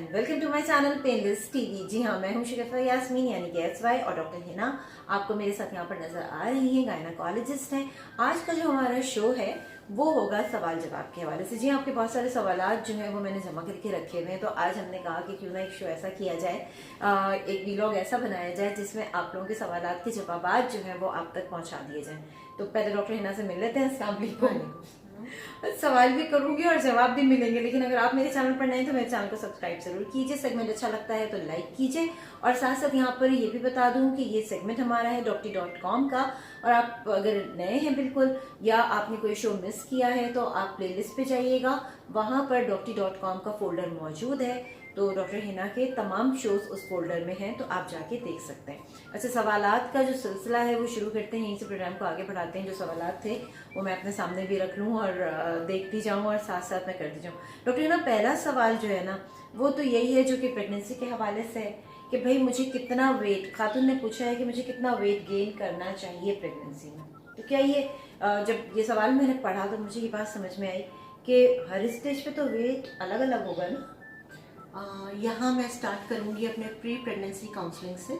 Welcome to my channel painless TV. जी हाँ, मैं हूँ शिकफा यास्मीन यानी कि SY और डॉक्टर हिना आपको मेरे साथ यहाँ पर नजर आ रही हैं। गायनाकोलॉजिस्ट हैं। आज का जो हमारा शो है वो होगा सवाल जवाब के हवाले से। जी आपके बहुत सारे सवालात जो हैं वो मैंने जमा करके रखे हुए हैं, तो आज हमने कहा कि क्यों ना एक शो ऐसा किया जाए, एक वीलॉग ऐसा बनाया जाए जिसमें आप लोगों के सवालात के जवाबात जो हैं वो आप तक पहुंचा दिए जाएं। तो पहले डॉक्टर हिना से मिल लेते हैं। अस्सलाम वालेकुम। सवाल भी करूंगी और जवाब भी मिलेंगे, लेकिन अगर आप मेरे चैनल पर नए हैं तो मेरे चैनल को सब्सक्राइब जरूर कीजिए। सेगमेंट अच्छा लगता है तो लाइक कीजिए। और साथ साथ यहाँ पर ये भी बता दूं कि ये सेगमेंट हमारा है docty.com का, और आप अगर नए हैं बिल्कुल या आपने कोई शो मिस किया है तो आप प्लेलिस्ट पे जाइएगा, वहां पर docty.com का फोल्डर मौजूद है। तो डॉक्टर हिना के तमाम शोज उस फोल्डर में हैं, तो आप जाके देख सकते हैं। अच्छा, सवालात का जो सिलसिला है वो शुरू करते हैं, यहीं से प्रोग्राम को आगे बढ़ाते हैं। जो सवालात थे वो मैं अपने सामने भी रख लूँ और देखती जाऊँ और साथ साथ मैं करती जाऊँ। डॉक्टर हिना, पहला सवाल जो है ना वो तो यही है जो कि प्रेगनेंसी के हवाले से है कि भाई मुझे कितना वेट, खातून ने पूछा है कि मुझे कितना वेट गेन करना चाहिए प्रेगनेंसी में। तो क्या ये जब ये सवाल मैंने पढ़ा तो मुझे ये बात समझ में आई कि हर स्टेज पे तो वेट अलग अलग होगा ना। यहाँ मैं स्टार्ट करूँगी अपने प्री प्रेगनेंसी काउंसलिंग से।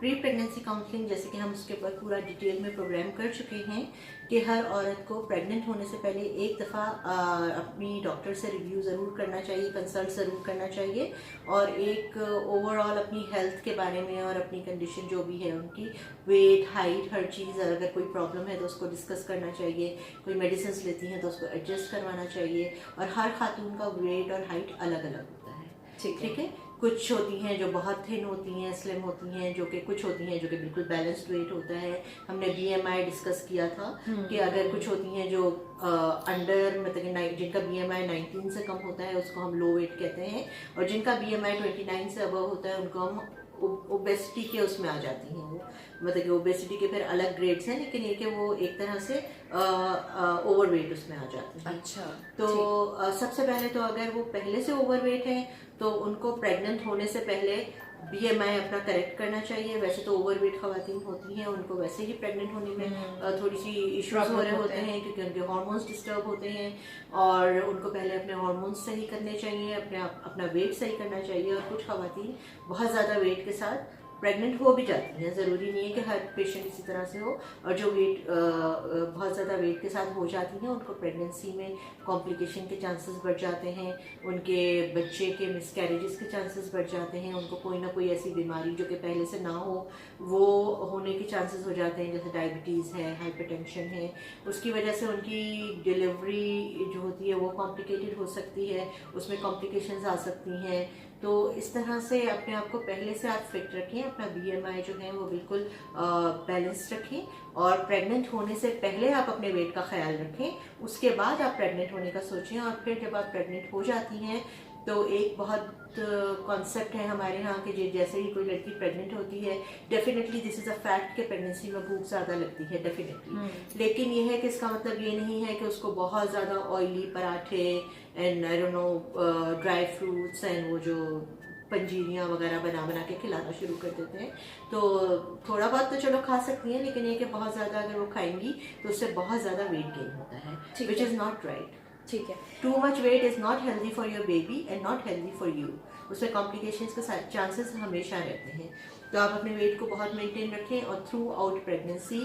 प्री प्रेगनेंसी काउंसलिंग जैसे कि हम उसके ऊपर पूरा डिटेल में प्रोग्राम कर चुके हैं कि हर औरत को प्रेग्नेंट होने से पहले एक दफ़ा अपनी डॉक्टर से रिव्यू ज़रूर करना चाहिए, कंसल्ट ज़रूर करना चाहिए, और एक ओवरऑल अपनी हेल्थ के बारे में और अपनी कंडीशन जो भी है उनकी, वेट, हाइट, हर चीज़, अगर कोई प्रॉब्लम है तो उसको डिस्कस करना चाहिए। कोई मेडिसिन लेती हैं तो उसको एडजस्ट करवाना चाहिए। और हर खातून का वेट और हाइट अलग अलग होता है। ठीक है। कुछ होती हैं जो बहुत थिन होती हैं, स्लिम होती हैं, जो कि कुछ होती हैं जो कि बिल्कुल बैलेंस्ड वेट होता है। हमने BMI डिस्कस किया था कि अगर कुछ होती हैं जो अंडर, मतलब जिनका BMI 19 से कम होता है उसको हम लो वेट कहते हैं, और जिनका BMI 29 से अबव होता है उनको हम ओबेसिटी के उसमें आ जाती हैं। वो मतलब कि ओबेसिटी के फिर अलग ग्रेड्स हैं, लेकिन ये कि वो एक तरह से ओवरवेट उसमें आ जाती है। अच्छा, तो सबसे पहले तो अगर वो पहले से ओवरवेट हैं तो उनको प्रेग्नेंट होने से पहले BMI अपना करेक्ट करना चाहिए। वैसे तो ओवरवेट खवातीन होती हैं, उनको वैसे ही प्रेग्नेंट होने में थोड़ी सी इश्यूज हो रहे होते हैं क्योंकि उनके हार्मोन्स डिस्टर्ब होते हैं, और उनको पहले अपने हार्मोन्स सही करने चाहिए, अपना वेट सही करना चाहिए। और कुछ खवातीन बहुत ज़्यादा वेट के साथ प्रेग्नेंट हो भी जाती हैं। ज़रूरी नहीं है कि हर पेशेंट इसी तरह से हो, और जो वेट बहुत ज़्यादा वेट के साथ हो जाती हैं उनको प्रेगनेंसी में कॉम्प्लिकेशन के चांसेस बढ़ जाते हैं, उनके बच्चे के मिसकैरेजेस के चांसेस बढ़ जाते हैं, उनको कोई ना कोई ऐसी बीमारी जो कि पहले से ना हो वो होने के चांसेस हो जाते हैं, जैसे डायबिटीज़ है, हाइपरटेंशन है। उसकी वजह से उनकी डिलीवरी जो होती है वो कॉम्प्लिकेटेड हो सकती है, उसमें कॉम्प्लिकेशंस आ सकती हैं। तो इस तरह से अपने आप को पहले से आप फिट रखें, अपना BMI जो है वो बिल्कुल बैलेंस रखें, और प्रेग्नेंट होने से पहले आप अपने वेट का ख्याल रखें। उसके बाद आप प्रेग्नेंट होने का सोचें, और फिर जब आप प्रेग्नेंट हो जाती हैं तो एक बहुत कॉन्सेप्ट है हमारे यहाँ के, जैसे ही कोई लड़की प्रेग्नेंट होती है, definitely this is a fact कि प्रेगनेंसी में भूख ज़्यादा लगती है डेफिनेटली। लेकिन ये है कि इसका मतलब ये नहीं है कि उसको बहुत ज़्यादा ऑयली पराठे and I don't know dry fruits and वो जो पंजीरियाँ वगैरह बना बना के खिलाना शुरू कर देते हैं। तो थोड़ा बहुत तो चलो खा सकती हैं, लेकिन ये कि बहुत ज़्यादा अगर वो खाएंगी तो उससे बहुत ज़्यादा वेट गेन होता है, विच इज़ नॉट राइट। ठीक है। Too much weight is not healthy for your baby and not healthy for you. उसमें कॉम्प्लिकेशंस के चांसेस हमेशा रहते हैं। तो आप अपने वेट को बहुत मेंटेन रखें, और through out pregnancy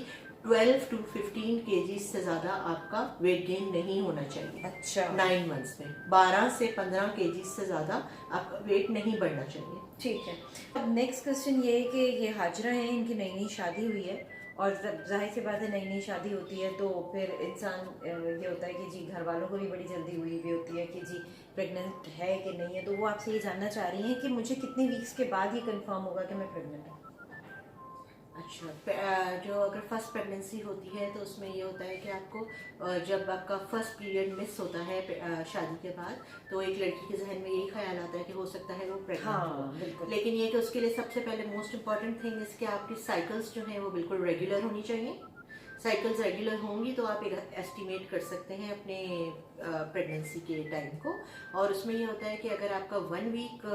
12 to 15 kg से ज़्यादा आपका वेट गेन नहीं होना चाहिए। अच्छा, 9 मंथ्स में 12 से 15 kg से ज़्यादा आपका वेट नहीं बढ़ना चाहिए। ठीक है। अब नेक्स्ट क्वेश्चन ये है कि ये हाजरा हैं, इनकी नई नई शादी हुई है, और जब जाहिर सी बात है नई नई शादी होती है तो फिर इंसान ये होता है कि जी घर वालों को भी बड़ी जल्दी हुई भी होती है कि जी प्रेग्नेंट है कि नहीं है। तो वो आपसे ये जानना चाह रही हैं कि मुझे कितने वीक्स के बाद ये कंफर्म होगा कि मैं प्रेग्नेंट हूँ। अच्छा, जो अगर फर्स्ट प्रेगनेंसी होती है तो उसमें ये होता है कि आपको जब आपका फर्स्ट पीरियड मिस होता है शादी के बाद, तो एक लड़की के जहन में यही ख्याल आता है कि हो सकता है वो प्रेग्नेंट हो। लेकिन ये कि उसके लिए सबसे पहले मोस्ट इम्पॉर्टेंट थिंग इसके आपकी साइकिल्स जो हैं वो बिल्कुल रेगुलर होनी चाहिए। साइकिल्स रेगुलर होंगी तो आप एक एस्टिमेट कर सकते हैं अपने प्रेगनेंसी के टाइम को। और उसमें ये होता है कि अगर आपका 1 वीक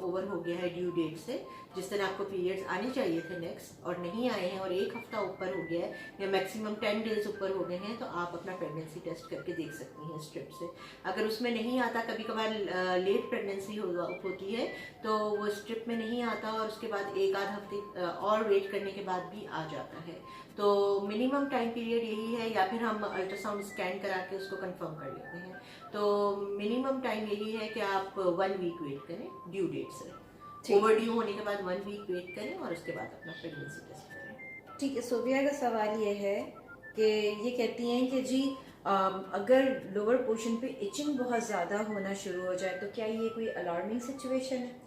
ओवर हो गया है ड्यू डेट से, जिस दिन आपको पीरियड्स आने चाहिए थे नेक्स्ट और नहीं आए हैं, और 1 हफ्ता ऊपर हो गया है या मैक्सिमम 10 डेज ऊपर हो गए हैं, तो आप अपना प्रेगनेंसी टेस्ट करके देख सकती हैं स्ट्रिप से। अगर उसमें नहीं आता, कभी कभार लेट प्रेगनेंसी होती है तो वो स्ट्रिप में नहीं आता और उसके बाद 1 आध हफ्ते और वेट करने के बाद भी आ जाता है। तो मिनिमम टाइम पीरियड यही है, या फिर हम अल्ट्रासाउंड स्कैन करा के उसको कंफर्म कर लेते हैं। तो मिनिमम टाइम यही है कि आप 1 वीक वेट करें ड्यू डेट से। ओवर ड्यू होने के बाद 1 वीक वेट करें और उसके बाद अपना प्रेगनेंसी टेस्ट करें। ठीक है। सोफिया का सवाल ये है कि ये कहती हैं कि जी अगर लोअर पोर्शन पे इचिंग बहुत ज़्यादा होना शुरू हो जाए तो क्या ये कोई अलार्मिंग सिचुएशन है?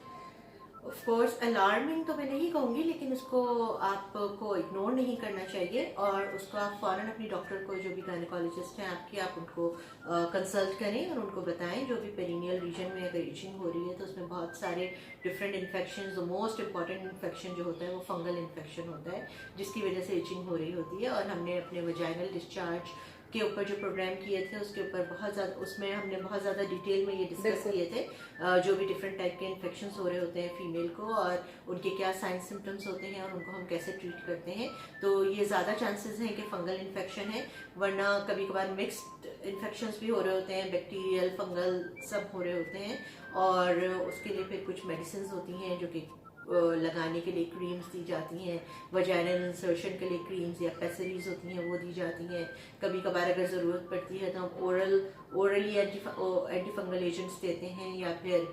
ऑफ कोर्स अलार्मिंग तो मैं नहीं कहूँगी, लेकिन उसको आपको इग्नोर नहीं करना चाहिए और उसको आप फ़ौरन अपनी डॉक्टर को, जो भी गायनेकोलॉजिस्ट हैं आपकी, आप उनको कंसल्ट करें और उनको बताएं। जो भी पेरिनियल रीजन में अगर इचिंग हो रही है तो उसमें बहुत सारे डिफरेंट इन्फेक्शन, जो मोस्ट इंपॉर्टेंट इन्फेक्शन जो होता है वो फंगल इन्फेक्शन होता है, जिसकी वजह से इचिंग हो रही होती है। और हमने अपने वजाइनल डिस्चार्ज के ऊपर जो प्रोग्राम किए थे उसके ऊपर बहुत ज़्यादा, उसमें हमने बहुत ज़्यादा डिटेल में ये डिस्कस किए थे जो भी डिफरेंट टाइप के इन्फेक्शंस हो रहे होते हैं फीमेल को और उनके क्या साइन सिम्टम्स होते हैं और उनको हम कैसे ट्रीट करते हैं। तो ये ज़्यादा चांसेस हैं कि फंगल इन्फेक्शन है, वरना कभी कभार मिक्स्ड इन्फेक्शंस भी हो रहे होते हैं, बैक्टीरियल फंगल सब हो रहे होते हैं। और उसके लिए फिर कुछ मेडिसिन होती हैं जो कि लगाने के लिए क्रीम्स दी जाती हैं, वजाइनल इंसर्शन के लिए क्रीम्स या पेसरीज होती हैं वो दी जाती हैं। कभी कभार अगर ज़रूरत पड़ती है तो हम ओरली एंटी फंगल एजेंट्स देते हैं, या फिर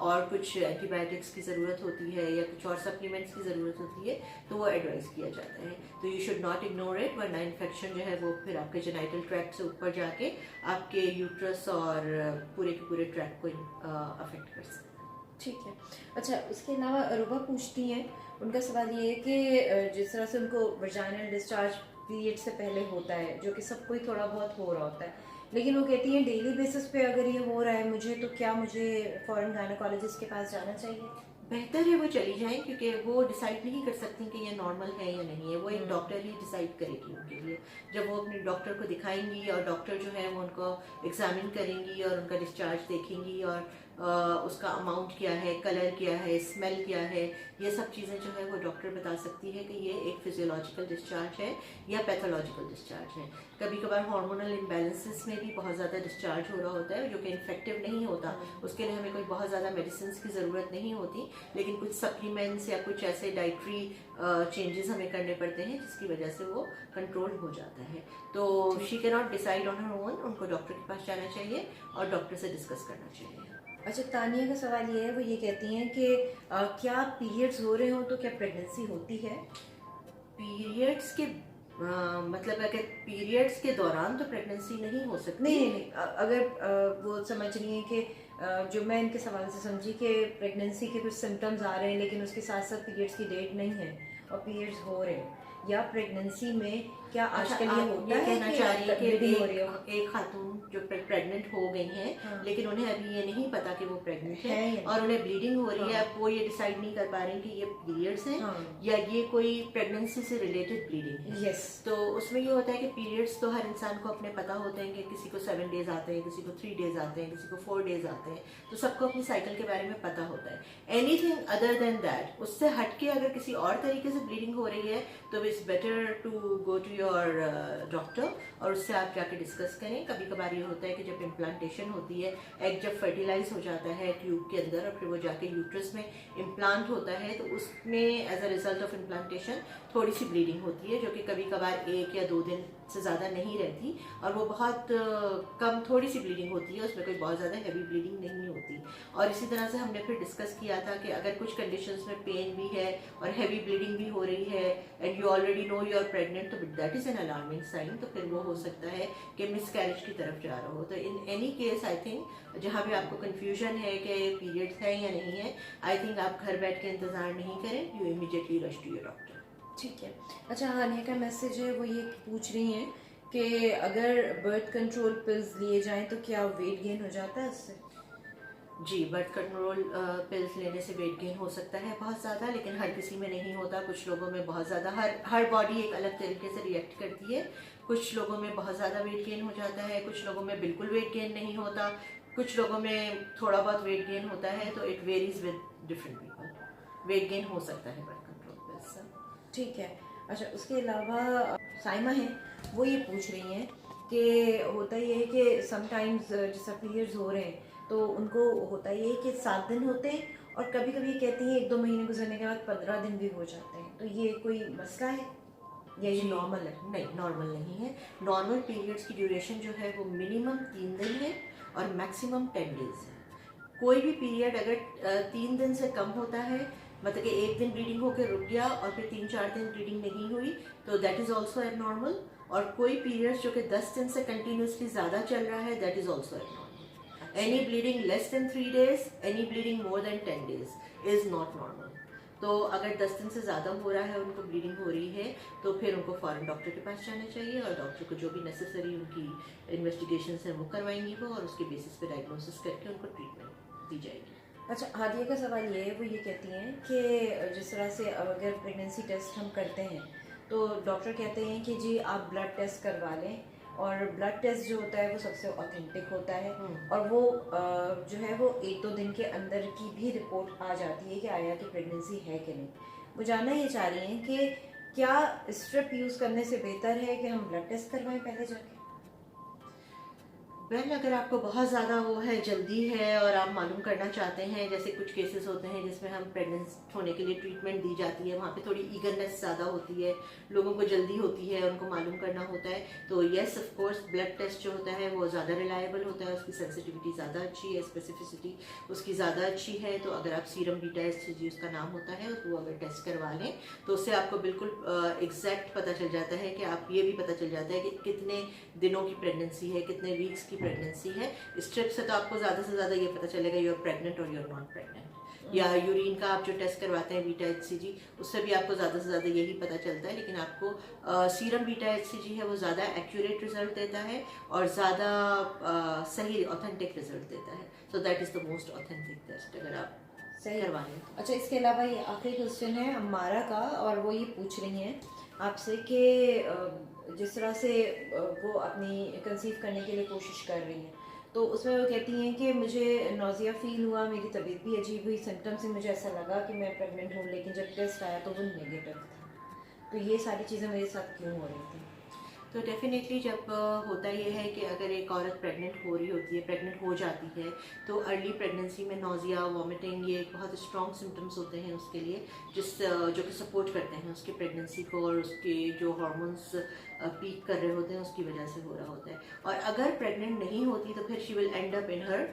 और कुछ एंटीबायोटिक्स की ज़रूरत होती है या कुछ और सप्लीमेंट्स की ज़रूरत होती है तो वो एडवाइस किया जाता है। तो you should not ignore it, वरना इन्फेक्शन जो है वो फिर आपके जेनाइटल ट्रैक्ट से ऊपर जाके आपके यूट्रस और पूरे के पूरे ट्रैक्ट को अफेक्ट कर सकता है। ठीक है। अच्छा, इसके अलावा अरूबा पूछती हैं, उनका सवाल ये है कि जिस तरह से उनको वजाइनल डिस्चार्ज पीरियड से पहले होता है, जो कि सबको ही थोड़ा बहुत हो रहा होता है, लेकिन वो कहती हैं डेली बेसिस पे अगर ये हो रहा है मुझे, तो क्या मुझे फॉरेन गायनेकोलॉजिस्ट के पास जाना चाहिए? बेहतर है वो चली जाएं, क्योंकि वो डिसाइड नहीं कर सकती कि ये नॉर्मल है या नहीं है। वो एक डॉक्टर ही डिसाइड करेगी उनके लिए। जब वो अपने डॉक्टर को दिखाएंगी और डॉक्टर जो है वो उनको एग्जामिन करेंगी और उनका डिस्चार्ज देखेंगी और उसका अमाउंट क्या है, कलर क्या है, स्मेल क्या है, ये सब चीज़ें जो है वो डॉक्टर बता सकती है कि ये एक फिजियोलॉजिकल डिस्चार्ज है या पैथोलॉजिकल डिस्चार्ज है। कभी कभार हार्मोनल इम्बैलेंसेस में भी बहुत ज़्यादा डिस्चार्ज हो रहा होता है जो कि इन्फेक्टिव नहीं होता, उसके लिए हमें कोई बहुत ज़्यादा मेडिसिन की ज़रूरत नहीं होती, लेकिन कुछ सप्लीमेंट्स या कुछ ऐसे डाइटरी चेंजेस हमें करने पड़ते हैं जिसकी वजह से वो कंट्रोल हो जाता है। तो she can not decide on her own, उनको डॉक्टर के पास जाना चाहिए और डॉक्टर से डिस्कस करना चाहिए। अच्छा, तानिया का सवाल ये है, वो ये कहती हैं कि क्या पीरियड्स हो रहे हो तो क्या प्रेगनेंसी होती है? पीरियड्स के मतलब अगर पीरियड्स के दौरान तो प्रेगनेंसी नहीं हो सकती। नहीं, अगर वो समझ रही है कि जो मैं इनके सवाल से समझी कि प्रेगनेंसी के कुछ सिम्टम्स आ रहे हैं लेकिन उसके साथ साथ पीरियड्स की डेट नहीं है और पीरियड्स हो रहे हैं, या प्रेगनेंसी में क्या आजकल ये होता है कहना चाह रही है कि ब्लीडिंग हो रही हो? एक खातून जो प्रेग्नेंट हो गई हैं, हाँ। लेकिन उन्हें अभी ये नहीं पता कि वो प्रेग्नेंट है है और उन्हें ब्लीडिंग हो रही है। हाँ। अब वो ये डिसाइड नहीं कर पा रही कि ये पीरियड्स हैं हाँ। या ये कोई प्रेगनेंसी से रिलेटेड ब्लीडिंग है। यस। तो उसमें ये होता है कि पीरियड्स तो हर इंसान को अपने पता होते हैं कि किसी को 7 डेज आते हैं, किसी को 3 डेज आते हैं, किसी को 4 डेज आते हैं, तो सबको अपनी साइकिल के बारे में पता होता है। एनीथिंग अदर देन दैट, उससे हटके अगर किसी और तरीके से ब्लीडिंग हो रही है तो it's better to go to your doctor और उससे आप जाके डिस्कस करें। कभी कभार ये होता है कि जब इम्प्लांटेशन होती है, एग जब फर्टिलाइज हो जाता है ट्यूब के अंदर और फिर वो जाके यूट्रस में इम्प्लांट होता है, तो उसमें as a result of implantation थोड़ी सी ब्लीडिंग होती है जो कि कभी कभार 1 या 2 दिन से ज़्यादा नहीं रहती और वो बहुत कम थोड़ी सी ब्लीडिंग होती है, उसमें कोई बहुत ज़्यादा हैवी ब्लीडिंग नहीं होती। और इसी तरह से हमने फिर डिस्कस किया था कि अगर कुछ कंडीशंस में पेन भी है और हैवी ब्लीडिंग भी हो रही है and you already know you are pregnant, तो that is an alarming sign. तो फिर वो हो सकता है कि मिसकैरेज की तरफ जा रहा हो। तो in any case I think जहाँ भी आपको कन्फ्यूजन है कि पीरियड्स है या नहीं है, आई थिंक आप घर बैठ के इंतज़ार नहीं करें, you immediately rush to your doctor. ठीक है। अच्छा, हानिया का मैसेज है, वो ये पूछ रही हैं कि अगर बर्थ कंट्रोल पिल्स लिए जाएं तो क्या वेट गेन हो जाता है इससे? जी, बर्थ कंट्रोल पिल्स लेने से वेट गेन हो सकता है बहुत ज़्यादा, लेकिन हर किसी में नहीं होता। कुछ लोगों में बहुत ज़्यादा, हर बॉडी एक अलग तरीके से रिएक्ट करती है। कुछ लोगों में बहुत ज़्यादा वेट गेन हो जाता है, कुछ लोगों में बिल्कुल वेट गेन नहीं होता, कुछ लोगों में थोड़ा बहुत वेट गेन होता है। तो it varies with different people. Weight gain हो सकता है बर्थ कंट्रोल पिल्स से। ठीक है। अच्छा, उसके अलावा साइमा है, वो ये पूछ रही हैं कि होता ये है कि समटाइम्स जैसा पीरियड्स हो रहे हैं तो उनको होता ये है कि 7 दिन होते हैं और कभी कभी कहती हैं 1-2 महीने गुजरने के बाद 15 दिन भी हो जाते हैं। तो ये कोई मसला है या ये जी, नॉर्मल है? नहीं, नॉर्मल नहीं है। नॉर्मल पीरियड्स की ड्यूरेशन जो है वो मिनिमम 3 दिन है और मैक्सिमम 10 डेज है। कोई भी पीरियड अगर 3 दिन से कम होता है, मतलब कि एक दिन ब्लीडिंग होकर रुक गया और फिर 3-4 दिन ब्लीडिंग नहीं हुई, तो दैट इज ऑल्सो एबनॉर्मल। और कोई पीरियड जो कि 10 दिन से कंटिन्यूसली ज़्यादा चल रहा है, that is also abnormal. Any bleeding less than 3 days, any bleeding more than 10 days is not normal. तो अगर 10 दिन से ज़्यादा हो रहा है, उनको ब्लीडिंग हो रही है, तो फिर उनको फ़ौरन डॉक्टर के पास जाना चाहिए और डॉक्टर को जो भी नेसेसरी उनकी इन्वेस्टिगेशन है वो करवाएंगी वो, और उसके बेसिस पे डायग्नोसिस करके उनको ट्रीटमेंट दी जाएगी। अच्छा, हादिया का सवाल ये है, वो ये कहती हैं कि जिस तरह से अब अगर प्रेगनेंसी टेस्ट हम करते हैं तो डॉक्टर कहते हैं कि जी आप ब्लड टेस्ट करवा लें, और ब्लड टेस्ट जो होता है वो सबसे ऑथेंटिक होता है और वो जो है वो 1-2 दिन के अंदर की भी रिपोर्ट आ जाती है कि आया कि प्रेगनेंसी है कि नहीं। वो जानना ये चाह रही हैं कि क्या स्ट्रिप यूज़ करने से बेहतर है कि हम ब्लड टेस्ट करवाएं पहले जाके? वेल, अगर आपको बहुत ज़्यादा वो है, जल्दी है और आप मालूम करना चाहते हैं, जैसे कुछ केसेस होते हैं जिसमें हम प्रेगनेंट होने के लिए ट्रीटमेंट दी जाती है, वहाँ पे थोड़ी ईगरनेस ज़्यादा होती है, लोगों को जल्दी होती है, उनको मालूम करना होता है, तो yes of course blood test जो होता है वो ज़्यादा रिलायबल होता है, उसकी सेंसिटिविटी ज़्यादा अच्छी है, स्पेसिफिसिटी उसकी ज़्यादा अच्छी है। तो अगर आप सीरम बीटा एचसीजी उसका नाम होता है, वो अगर टेस्ट करवा लें तो उससे आपको बिल्कुल एग्जैक्ट पता चल जाता है कि आप, ये भी पता चल जाता है कि कितने दिनों की प्रेगनेंसी है, कितने वीक्स की प्रेगनेंसी है। स्ट्रिप से तो आपको ज़्यादा से ज़्यादा ये पता चलेगा यू आर प्रेग्नेंट और यू आर नॉट प्रेग्नेंट। या यूरिन का आप जो टेस्ट करवाते हैं बीटा एचसीजी, उससे भी आपको ज़्यादा से ज़्यादा यही पता चलता है। लेकिन आपको सीरम बीटा एचसीजी है वो ज़्यादा एक्यूरेट रिजल्ट देता है और ज़्यादा सही ऑथेंटिक रिजल्ट देता है। So that is the most authentic taste अगर आप सही करवाएं। अच्छा, इसके अलावा ये आखिरी क्वेश्चन है अम्मारा का, और वो ये पूछ रही हैं आपसे कि जिस तरह से वो अपनी कंसीव करने के लिए कोशिश कर रही हैं, तो उसमें वो कहती हैं कि मुझे नौजिया फील हुआ, मेरी तबीयत भी अजीब हुई, सिम्टम से मुझे ऐसा लगा कि मैं प्रेग्नेंट हूँ, लेकिन जब टेस्ट आया तो वो नेगेटिव था। तो ये सारी चीज़ें मेरे साथ क्यों हो रही थी? तो डेफिनेटली जब होता ये है कि अगर एक औरत प्रेग्नेंट हो रही होती है, प्रेग्नेंट हो जाती है, तो अर्ली प्रेगनेंसी में नौजिया, वॉमिटिंग, ये एक बहुत स्ट्रॉन्ग सिम्टम्स होते हैं उसके लिए, जो कि सपोर्ट करते हैं उसकी प्रेगनेंसी को, और उसके जो हार्मोन्स पीक कर रहे होते हैं उसकी वजह से हो रहा होता है। और अगर प्रेग्नेंट नहीं होती तो फिर she will and up in her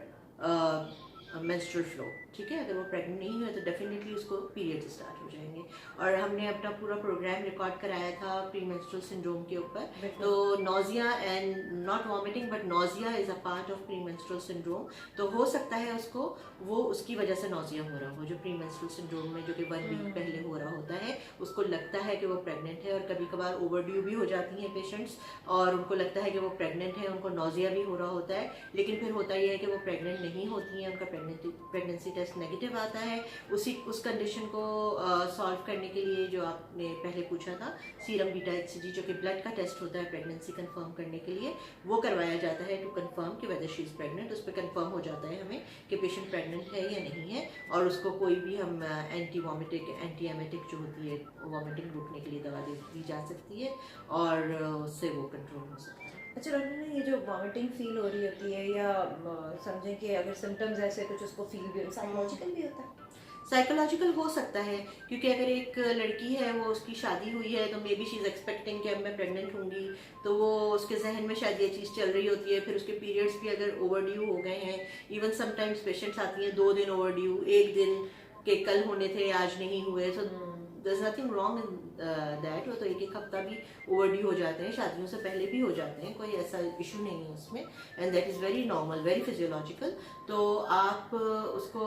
menstrual flow. ठीक है, अगर वो प्रेग्नेंट नहीं हुई तो डेफिनेटली उसको पीरियड स्टार्ट हो जाएंगे। और हमने अपना पूरा प्रोग्राम रिकॉर्ड कराया था प्री मेंस्ट्रुअल सिंड्रोम के ऊपर। तो nausea and not vomiting but nausea is a part of pre menstrual syndrome. तो हो सकता है उसको वो उसकी वजह से नौजिया हो रहा हो, जो प्री मेंस्ट्रुअल सिंड्रोम में जो कि 1 वीक पहले हो रहा होता है, उसको लगता है कि वो प्रेग्नेंट है। और कभी कभार ओवरड्यू भी हो जाती हैं पेशेंट्स और उनको लगता है कि वो प्रेग्नेंट है, उनको नौजिया भी हो रहा होता है, लेकिन फिर होता यह है कि वो प्रेग्नेंट नहीं होती हैं, उनका प्रेगनेंसी टेस्ट नेगेटिव आता है। उस कंडीशन को सॉल्व करने के लिए जो आपने पहले पूछा था, सीरम बीटा एचसीजी जो कि ब्लड का टेस्ट होता है प्रेगनेंसी कंफर्म करने के लिए, वो करवाया जाता है टू कंफर्म कि वेदर शी इज प्रेग्नेंट। उस पर कंफर्म हो जाता है हमें कि पेशेंट प्रेग्नेंट है या नहीं है, और उसको कोई भी हम एंटी वॉमिटिक, एंटी एमेटिक जो होती है वॉमिटिंग रोकने के लिए दवा दी जा सकती है, और उससे वो कंट्रोल हो सकता है। अच्छा डॉक्टर ने, ये जो वॉमिटिंग फील हो रही होती है या समझें कि अगर सिम्टम्स ऐसे कुछ उसको फील भी हो, साइकोलॉजिकल भी होता है? साइकोलॉजिकल हो सकता है, क्योंकि अगर एक लड़की है, वो उसकी शादी हुई है, तो may be she is expecting कि अब मैं प्रेग्नेंट होंगी, तो वो उसके जहन में शायद ये चीज़ चल रही होती है। फिर उसके पीरियड्स भी अगर ओवरड्यू हो गए हैं, इवन समटाइम्स पेशेंट्स आती हैं 2 दिन ओवरड्यू, 1 दिन के कल होने थे आज नहीं हुए, so there is nothing wrong in that. वो तो 1-1 हफ्ता भी ओवरड्यू हो जाते हैं, शादियों से पहले भी हो जाते हैं, कोई ऐसा इशू नहीं है उसमें, and that is very normal, very physiological. तो आप उसको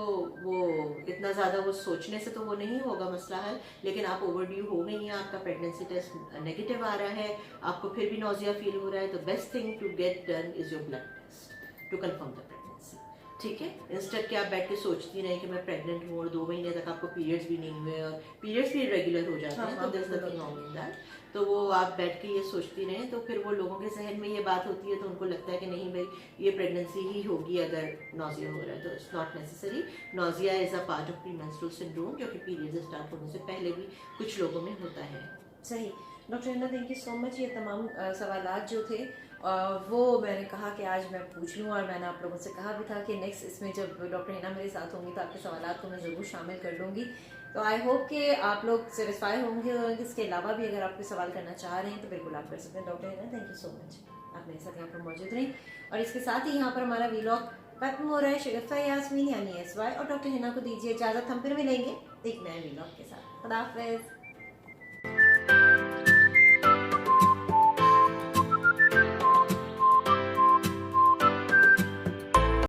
वो इतना ज़्यादा वो सोचने से तो वो नहीं होगा मसला हल, लेकिन आप ओवरड्यू हो गई हैं, आपका प्रेगनेंसी टेस्ट नेगेटिव आ रहा है, आपको फिर भी नौजिया फील हो रहा है, तो best thing to get done is your blood test to confirm the pregnancy. ठीक है, इंस्टेड कि आप बैठ के सोचती रहे कि मैं प्रेग्नेंट हूँ और 2 महीने तक आपको पीरियड्स भी नहीं हुए और पीरियड्स भी इरेगुलर हो जाते हैं, तो there is nothing wrong in that. तो वो आप बैठ के ये सोचती रहें, तो फिर वो लोगों के जहन में ये बात होती है, तो उनको लगता है कि नहीं भाई ये प्रेगनेंसी ही होगी अगर नॉजिया हो रहा है। तो it's not necessary. Nausea is a part of premenstrual syndrome, जो कि पीरियड्स स्टार्ट होने से पहले भी कुछ लोगों में होता है। सही। Doctor Hina, thank you so much. ये तमाम सवालात जो थे वो मैंने कहा कि आज मैं पूछ लूँ, और मैंने आप लोगों से कहा भी था कि नेक्स्ट इसमें जब डॉक्टर हिना मेरे साथ होंगी तो आपके सवालात को मैं ज़रूर शामिल कर लूँगी। तो आई होप कि आप लोग सेटिस्फाई होंगे, और इसके अलावा भी अगर आप कोई सवाल करना चाह रहे हैं तो बिल्कुल आप कर सकते हैं। Doctor Hina, thank you so much, आप मेरे साथ यहाँ पर मौजूद रहें। और इसके साथ ही यहाँ पर हमारा वीलॉग खत्म हो रहा है। शगुफ्ता यास्मीन यानी SY और डॉक्टर हिना को दीजिए इजाज़त। हम फिर मिलेंगे एक नए वीलॉग के साथ। खुदा हाफिज़।